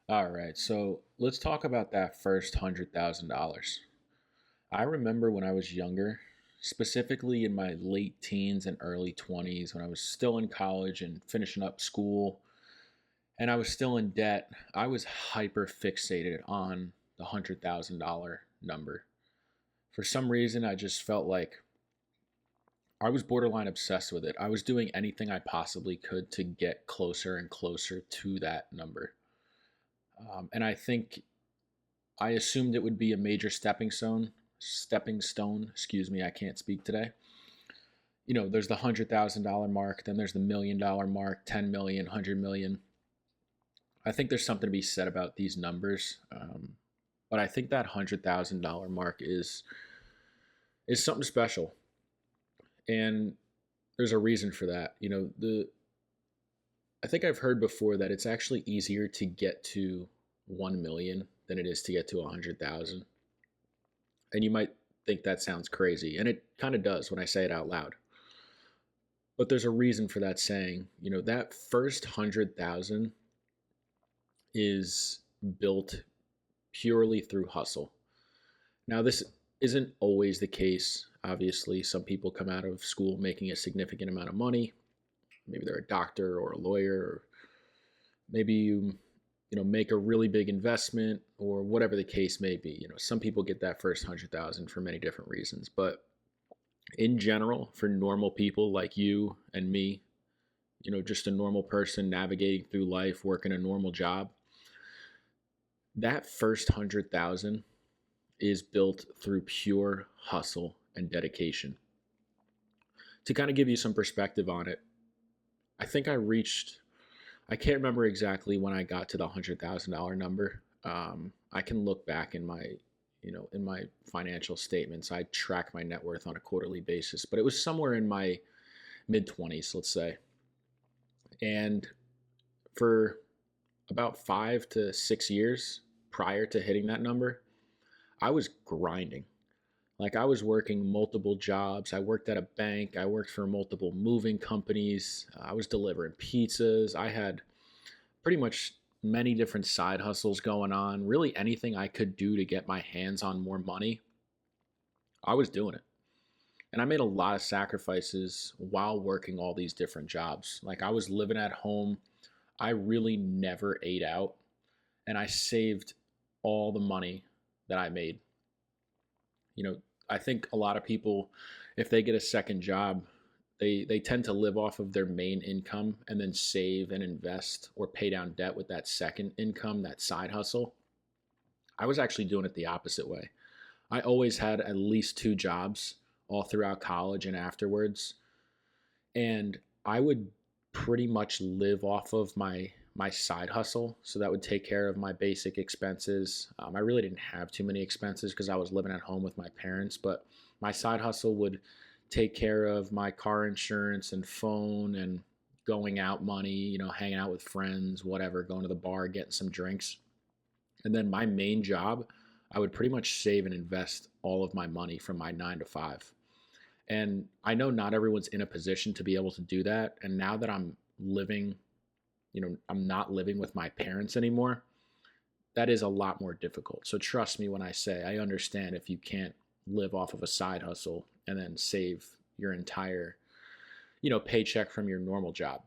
All right, so let's talk about that first $100,000. I remember when I was younger, specifically in my late teens and early 20s, when I was still in college and finishing up school, and I was still in debt. I was hyper fixated on the $100,000 number. For some reason, I just felt like I was borderline obsessed with it. I was doing anything I possibly could to get closer and closer to that number. And I think I assumed it would be a major stepping stone, excuse me, I can't speak today. There's the $100,000 mark, then there's the $1 million mark, 10 million, 100 million. I think there's something to be said about these numbers. But I think that $100,000 mark is something special. And there's a reason for that. The I think I've heard before that it's actually easier to get to 1 million than it is to get to 100,000. And you might think that sounds crazy, and it kind of does when I say it out loud. But there's a reason for that saying. That first 100,000 is built purely through hustle. Now, this isn't always the case. Obviously, some people come out of school making a significant amount of money. Maybe they're a doctor or a lawyer, or maybe you make a really big investment, or whatever the case may be. Some people get that first 100,000 for many different reasons, but in general, for normal people like you and me, just a normal person navigating through life, working a normal job, that first 100,000 is built through pure hustle and dedication. To kind of give you some perspective on it, I think I can't remember exactly when I got to the $100,000 number. I can look back in my financial statements. I track my net worth on a quarterly basis, but it was somewhere in my mid 20s, let's say. And for about 5 to 6 years prior to hitting that number, I was grinding. Like, I was working multiple jobs. I worked at a bank. I worked for multiple moving companies. I was delivering pizzas. I had pretty much many different side hustles going on. Really, anything I could do to get my hands on more money, I was doing it. And I made a lot of sacrifices while working all these different jobs. Like, I was living at home. I really never ate out. And I saved all the money that I made. You know, I think a lot of people, if they get a second job, they tend to live off of their main income and then save and invest or pay down debt with that second income, that side hustle. I was actually doing it the opposite way. I always had at least two jobs all throughout college and afterwards. And I would pretty much live off of my side hustle. So that would take care of my basic expenses. I really didn't have too many expenses because I was living at home with my parents, but my side hustle would take care of my car insurance and phone and going out money, hanging out with friends, whatever, going to the bar, getting some drinks. And then my main job, I would pretty much save and invest all of my money from my 9 to 5. And I know not everyone's in a position to be able to do that. And now that I'm not living with my parents anymore, that is a lot more difficult. So trust me when I say I understand if you can't live off of a side hustle and then save your entire, paycheck from your normal job.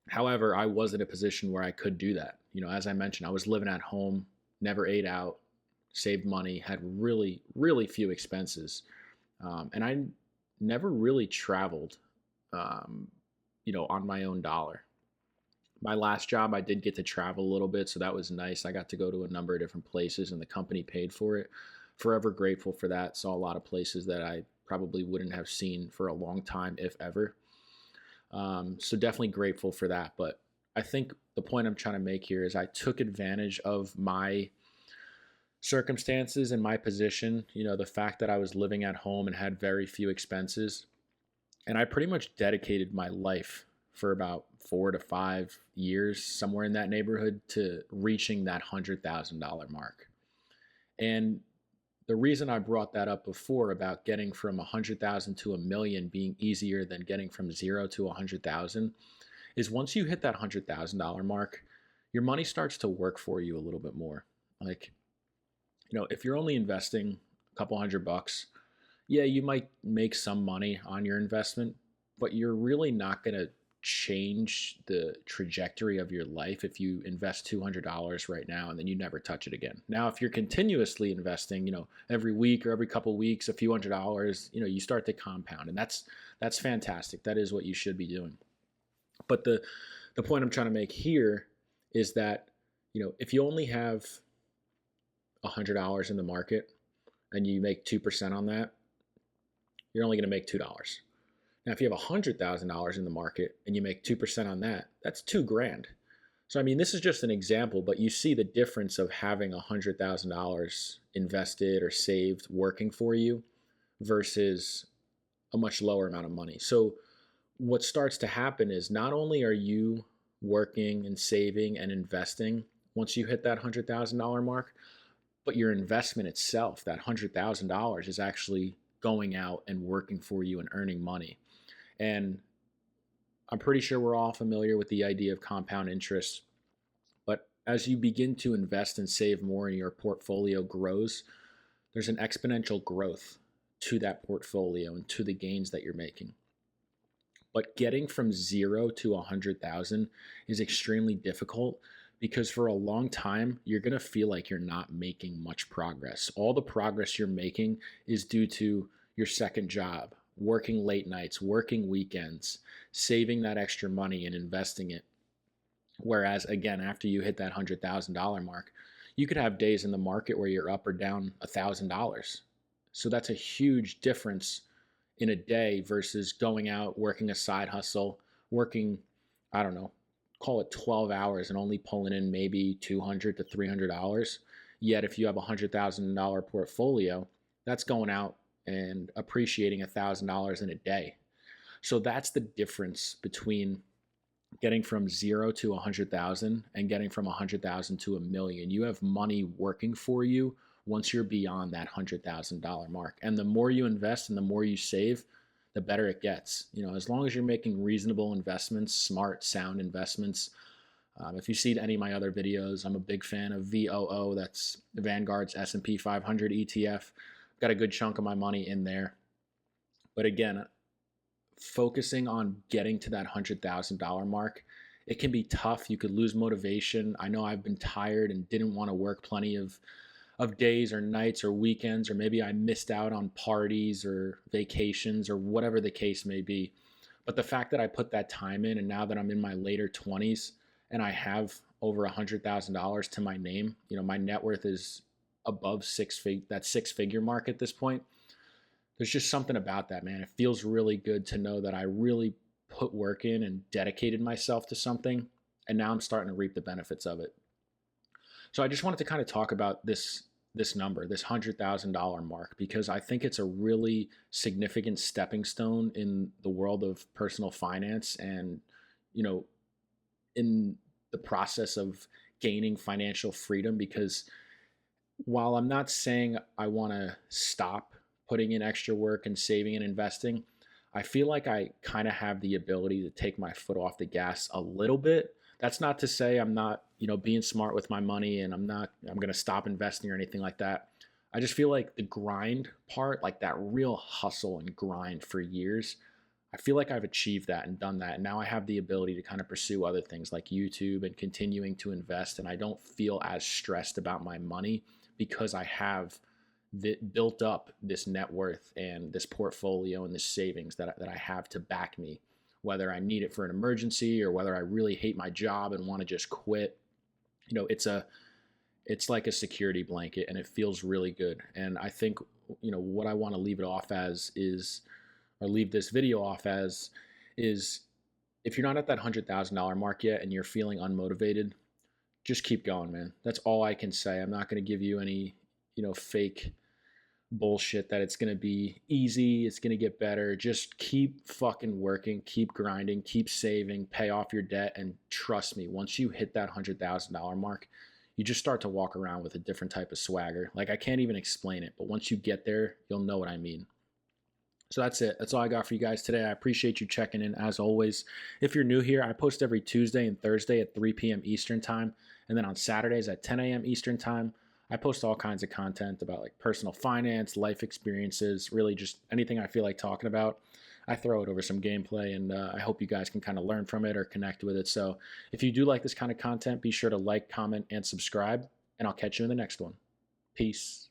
However, I was in a position where I could do that. As I mentioned, I was living at home, never ate out, saved money, had really, really few expenses. And I never really traveled, on my own dollar. My last job, I did get to travel a little bit, so that was nice. I got to go to a number of different places, and the company paid for it. Forever grateful for that. Saw a lot of places that I probably wouldn't have seen for a long time, if ever. So definitely grateful for that. But I think the point I'm trying to make here is I took advantage of my circumstances and my position, the fact that I was living at home and had very few expenses. And I pretty much dedicated my life for about 4 to 5 years, somewhere in that neighborhood, to reaching that $100,000 mark. And the reason I brought that up before about getting from 100,000 to a million being easier than getting from 0 to 100,000 is once you hit that $100,000 mark, your money starts to work for you a little bit more. Like, if you're only investing a couple $100, yeah, you might make some money on your investment, but you're really not going to change the trajectory of your life if you invest $200 right now and then you never touch it again. Now, if you're continuously investing, every week or every couple weeks, a few $100, you start to compound, and that's fantastic. That is what you should be doing. But the point I'm trying to make here is that, if you only have $100 in the market and you make 2% on that, you're only going to make $2. Now, if you have $100,000 in the market and you make 2% on that, that's $2,000. So, I mean, this is just an example, but you see the difference of having $100,000 invested or saved working for you versus a much lower amount of money. So, what starts to happen is not only are you working and saving and investing once you hit that $100,000 mark, but your investment itself, that $100,000, is actually going out and working for you and earning money. And I'm pretty sure we're all familiar with the idea of compound interest. But as you begin to invest and save more and your portfolio grows, there's an exponential growth to that portfolio and to the gains that you're making. But getting from 0 to 100,000 is extremely difficult because for a long time, you're going to feel like you're not making much progress. All the progress you're making is due to your second job, working late nights, working weekends, saving that extra money and investing it. Whereas, again, after you hit that $100,000 mark, you could have days in the market where you're up or down $1,000. So that's a huge difference in a day versus going out, working a side hustle, working, I don't know, call it 12 hours and only pulling in maybe $200 to $300. Yet if you have a $100,000 portfolio, that's going out and appreciating $1,000 in a day. So that's the difference between getting from 0 to 100,000 and getting from 100,000 to $1 million. You have money working for you once you're beyond that $100,000 mark. And the more you invest and the more you save, the better it gets. As long as you're making reasonable investments, smart, sound investments. If you see any of my other videos, I'm a big fan of VOO. That's Vanguard's S&P 500 ETF. Got a good chunk of my money in there. But again, focusing on getting to that $100,000 mark, it can be tough. You could lose motivation. I know I've been tired and didn't want to work plenty of days or nights or weekends, or maybe I missed out on parties or vacations or whatever the case may be. But the fact that I put that time in, and now that I'm in my later 20s and I have over $100,000 to my name, my net worth is above that six-figure mark at this point. There's just something about that, man. It feels really good to know that I really put work in and dedicated myself to something, and now I'm starting to reap the benefits of it. So I just wanted to kind of talk about this number, this $100,000 mark, because I think it's a really significant stepping stone in the world of personal finance and, in the process of gaining financial freedom. Because while I'm not saying I want to stop putting in extra work and saving and investing, I feel like I kind of have the ability to take my foot off the gas a little bit. That's not to say I'm not, being smart with my money and I'm going to stop investing or anything like that. I just feel like the grind part, like that real hustle and grind for years, I feel like I've achieved that and done that. And now I have the ability to kind of pursue other things like YouTube and continuing to invest. And I don't feel as stressed about my money because I have built up this net worth and this portfolio and this savings that I have to back me, whether I need it for an emergency or whether I really hate my job and want to just quit. It's like a security blanket, and it feels really good. And I think, what I want to leave it off as is, or leave this video off as, is if you're not at that $100,000 mark yet and you're feeling unmotivated, just keep going, man. That's all I can say. I'm not going to give you any, fake bullshit that it's going to be easy, it's going to get better. Just keep fucking working, keep grinding, keep saving, pay off your debt, and trust me, once you hit that $100,000 mark, you just start to walk around with a different type of swagger. Like, I can't even explain it, but once you get there, you'll know what I mean. So that's it. That's all I got for you guys today. I appreciate you checking in as always. If you're new here, I post every Tuesday and Thursday at 3 p.m. Eastern time. And then on Saturdays at 10 a.m. Eastern time, I post all kinds of content about like personal finance, life experiences, really just anything I feel like talking about. I throw it over some gameplay, and I hope you guys can kind of learn from it or connect with it. So if you do like this kind of content, be sure to like, comment, and subscribe, and I'll catch you in the next one. Peace.